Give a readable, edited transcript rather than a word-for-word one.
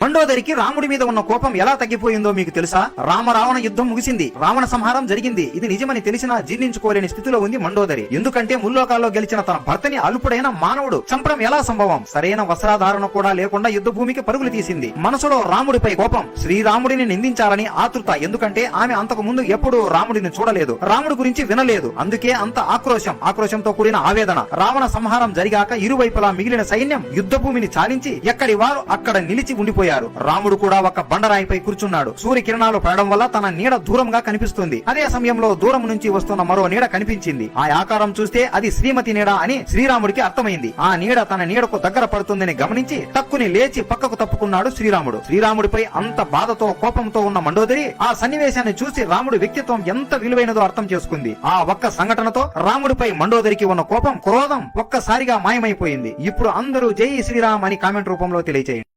మండోదరికి రాముడి మీద ఉన్న కోపం ఎలా తగ్గిపోయిందో మీకు తెలుసా? రావణ యుద్ధం ముగిసింది, రావణ సంహారం జరిగింది. ఇది నిజమని తెలిసినా జీర్ణించుకోలేని స్థితిలో ఉంది మండోదరి. ఎందుకంటే ముల్లోకాల్లో గెలిచిన తన భర్తని అల్పుడైన మానవుడు చంపడం ఎలా సంభవం? సరైన వస్త్రాధారణ కూడా లేకుండా యుద్ధ భూమికి పరుగులు తీసింది. మనసులో రాముడిపై కోపం, శ్రీరాముడిని నిందించాలని ఆతృత. ఎందుకంటే ఆమె అంతకు ముందు ఎప్పుడూ రాముడిని చూడలేదు, రాముడి గురించి వినలేదు. అందుకే అంత ఆక్రోశంతో కూడిన ఆవేదన. రావణ సంహారం జరిగాక ఇరువైపులా మిగిలిన సైన్యం యుద్ధ భూమిని చాలించి ఎక్కడి వారు అక్కడ నిలిచి ఉండిపోయారు. రాముడు కూడా ఒక బండరాయిపై కూర్చున్నాడు. సూర్యకిరణాలు పడడం వల్ల తన నీడ దూరంగా కనిపిస్తుంది. అదే సమయంలో దూరం నుంచి వస్తున్న మరో నీడ కనిపించింది. ఆ ఆకారం చూస్తే అది శ్రీమతి నీడ అని శ్రీరాముడికి అర్థమైంది. ఆ నీడ తన నీడకు దగ్గర పడుతుందని గమనించి టక్కుని లేచి పక్కకు తప్పుకున్నాడు శ్రీరాముడు. శ్రీరాముడిపై అంత బాధతో కోపంతో ఉన్న మండోదరి ఆ సన్నివేశాన్ని చూసి రాముడి వ్యక్తిత్వం ఎంత విలువైనదో అర్థం చేసుకుంది. ఆ ఒక్క సంఘటనతో రాముడిపై మండోదరికి ఉన్న కోపం, క్రోధం ఒక్కసారిగా మాయమైపోయింది. ఇప్పుడు అందరూ జై శ్రీరామ్ అని కామెంట్ రూపంలో తెలియజేయండి.